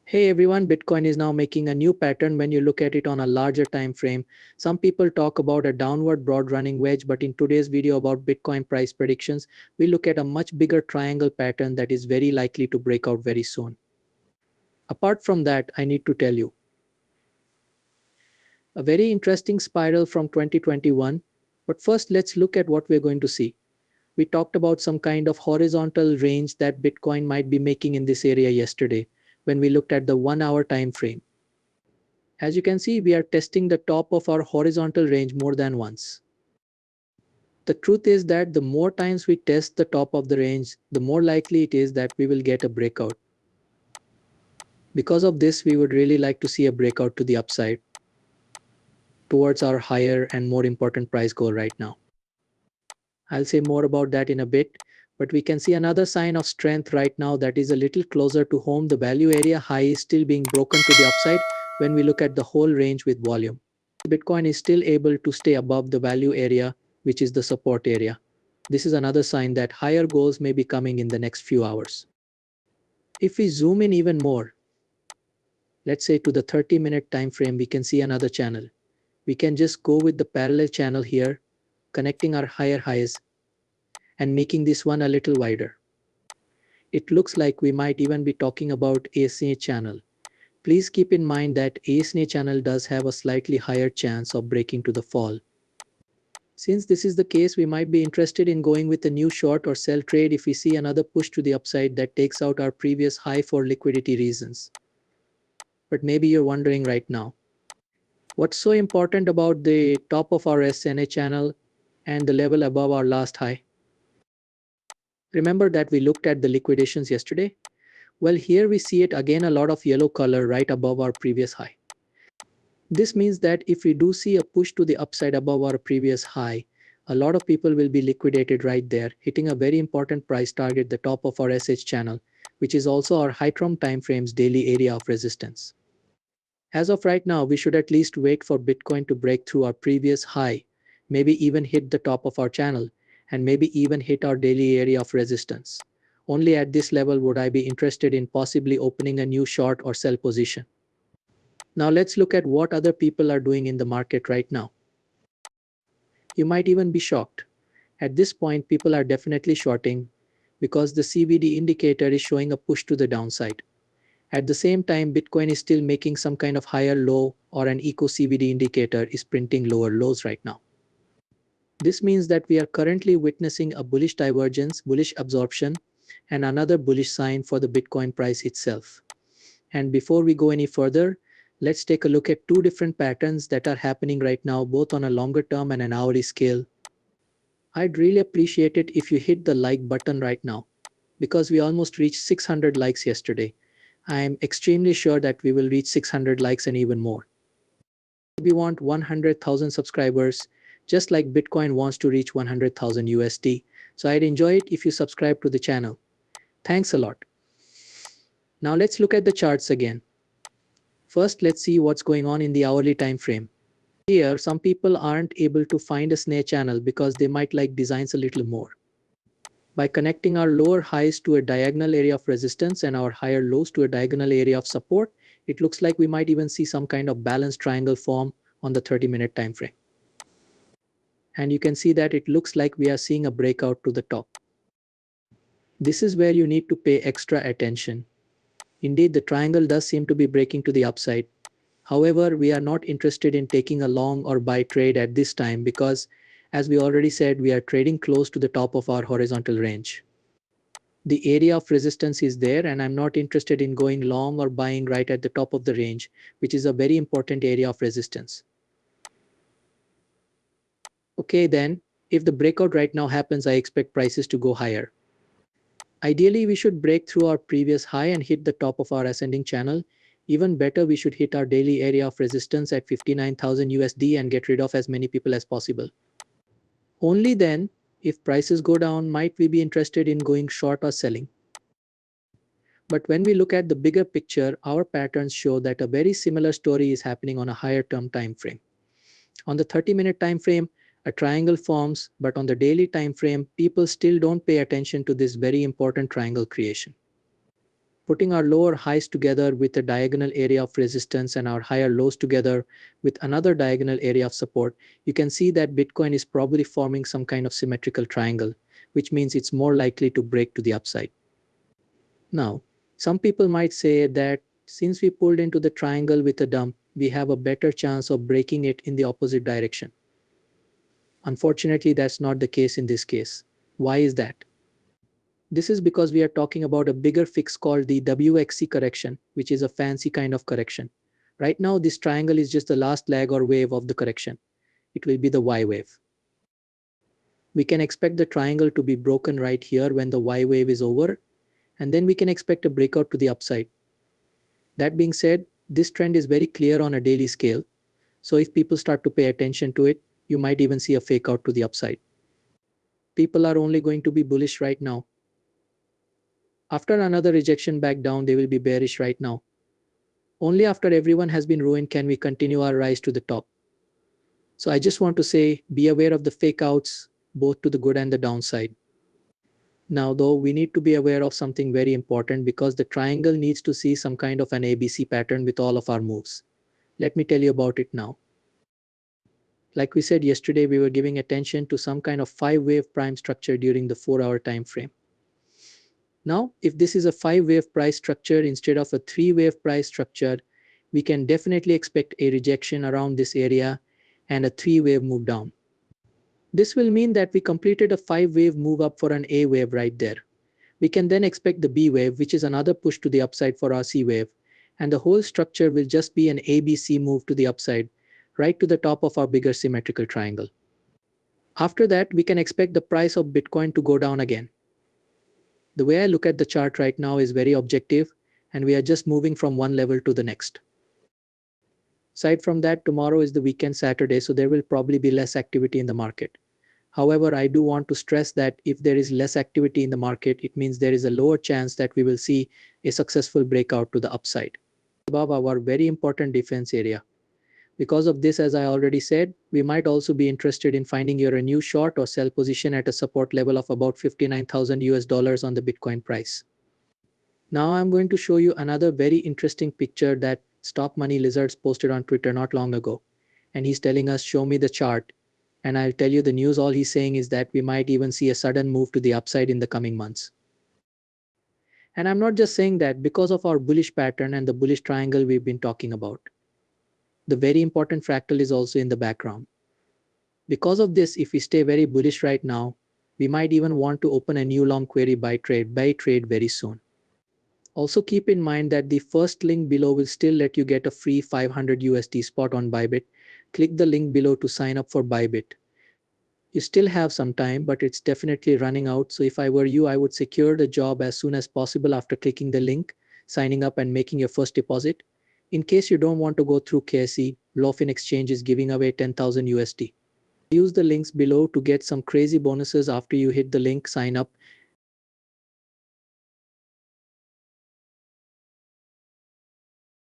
Hey everyone, Bitcoin is now making a new pattern when you look at it on a larger time frame. Some people talk about a downward broad running wedge, but in today's video about Bitcoin price predictions, we look at a much bigger triangle pattern that is very likely to break out very soon. Apart from that, I need to tell you a very interesting spiral from 2021. But first, let's look at what we're going to see. We talked about some kind of horizontal range that Bitcoin might be making in this area yesterday when we looked at the 1 hour time frame. As you can see, we are testing the top of our horizontal range more than once. The truth is that the more times we test the top of the range, the more likely it is that we will get a breakout. Because of this, we would really like to see a breakout to the upside towards our higher and more important price goal right now. I'll say more about that in a bit, but we can see another sign of strength right now that is a little closer to home. The value area high is still being broken to the upside when we look at the whole range with volume. Bitcoin is still able to stay above the value area, which is the support area. This is another sign that higher goals may be coming in the next few hours. If we zoom in even more, let's say to the 30-minute time frame, we can see another channel. We can just go with the parallel channel here, connecting our higher highs and making this one a little wider. It looks like we might even be talking about ASA channel. Please keep in mind that ASA channel does have a slightly higher chance of breaking to the fall. Since this is the case, we might be interested in going with a new short or sell trade if we see another push to the upside that takes out our previous high for liquidity reasons. But maybe you're wondering right now, what's so important about the top of our SNA channel and the level above our last high? Remember that we looked at the liquidations yesterday? Well, here we see it again, a lot of yellow color right above our previous high. This means that if we do see a push to the upside above our previous high, a lot of people will be liquidated right there, hitting a very important price target, the top of our SH channel, which is also our high-term timeframe's daily area of resistance. As of right now, we should at least wait for Bitcoin to break through our previous high, maybe even hit the top of our channel, and maybe even hit our daily area of resistance. Only at this level would I be interested in possibly opening a new short or sell position. Now let's look at what other people are doing in the market right now. You might even be shocked. At this point, people are definitely shorting because the CVD indicator is showing a push to the downside. At the same time, Bitcoin is still making some kind of higher low, or an eco CVD indicator is printing lower lows right now. This means that we are currently witnessing a bullish divergence, bullish absorption, and another bullish sign for the Bitcoin price itself. And before we go any further, let's take a look at two different patterns that are happening right now, both on a longer term and an hourly scale. I'd really appreciate it if you hit the like button right now, because we almost reached 600 likes yesterday. I'm extremely sure that we will reach 600 likes and even more. We want 100,000 subscribers, just like Bitcoin wants to reach 100,000 USD. So I'd enjoy it if you subscribe to the channel. Thanks a lot. Now let's look at the charts again. First, let's see what's going on in the hourly time frame. Here, some people aren't able to find a snare channel because they might like designs a little more. By connecting our lower highs to a diagonal area of resistance and our higher lows to a diagonal area of support, it looks like we might even see some kind of balanced triangle form on the 30-minute time frame. And you can see that it looks like we are seeing a breakout to the top. This is where you need to pay extra attention. Indeed, the triangle does seem to be breaking to the upside. However, we are not interested in taking a long or buy trade at this time because, as we already said, we are trading close to the top of our horizontal range. The area of resistance is there, and I'm not interested in going long or buying right at the top of the range, which is a very important area of resistance. Okay, then, if the breakout right now happens, I expect prices to go higher. Ideally, we should break through our previous high and hit the top of our ascending channel. Even better, we should hit our daily area of resistance at 59,000 USD and get rid of as many people as possible. Only then, if prices go down, might we be interested in going short or selling. But when we look at the bigger picture, our patterns show that a very similar story is happening on a higher term time frame. On the 30-minute time frame, a triangle forms, but on the daily time frame, people still don't pay attention to this very important triangle creation. Putting our lower highs together with a diagonal area of resistance and our higher lows together with another diagonal area of support, you can see that Bitcoin is probably forming some kind of symmetrical triangle, which means it's more likely to break to the upside. Now, some people might say that since we pulled into the triangle with a dump, we have a better chance of breaking it in the opposite direction. Unfortunately, that's not the case in this case. Why is that? This is because we are talking about a bigger fix called the WXC correction, which is a fancy kind of correction. Right now, this triangle is just the last leg or wave of the correction. It will be the Y wave. We can expect the triangle to be broken right here when the Y wave is over, and then we can expect a breakout to the upside. That being said, this trend is very clear on a daily scale, so if people start to pay attention to it, you might even see a fake out to the upside. People are only going to be bullish right now. After another rejection back down, they will be bearish right now. Only after everyone has been ruined can we continue our rise to the top. So I just want to say, be aware of the fake outs, both to the good and the downside. Now though, we need to be aware of something very important because the triangle needs to see some kind of an ABC pattern with all of our moves. Let me tell you about it now. Like we said yesterday, we were giving attention to some kind of 5-wave prime structure during the 4-hour time frame. Now, if this is a 5-wave price structure instead of a 3-wave price structure, we can definitely expect a rejection around this area and a 3-wave move down. This will mean that we completed a 5-wave move up for an A wave right there. We can then expect the B wave, which is another push to the upside for our C wave, and the whole structure will just be an ABC move to the upside, right to the top of our bigger symmetrical triangle. After that, we can expect the price of Bitcoin to go down again. The way I look at the chart right now is very objective, and we are just moving from one level to the next. Aside from that, tomorrow is the weekend Saturday, so there will probably be less activity in the market. However, I do want to stress that if there is less activity in the market, it means there is a lower chance that we will see a successful breakout to the upside above our very important defense area. Because of this, as I already said, we might also be interested in finding your new short or sell position at a support level of about 59,000 US dollars on the Bitcoin price. Now I'm going to show you another very interesting picture that Stop Money Lizards posted on Twitter not long ago. And he's telling us, show me the chart. And I'll tell you the news. All he's saying is that we might even see a sudden move to the upside in the coming months. And I'm not just saying that because of our bullish pattern and the bullish triangle we've been talking about. The very important fractal is also in the background. Because of this, if we stay very bullish right now, we might even want to open a new long query buy trade very soon. Also keep in mind that the first link below will still let you get a free 500 USD spot on Bybit. Click the link below to sign up for Bybit. You still have some time, but it's definitely running out. So if I were you, I would secure the job as soon as possible after clicking the link, signing up and making your first deposit. In case you don't want to go through KSE, Lofin Exchange is giving away 10,000 USD. Use the links below to get some crazy bonuses after you hit the link, sign up,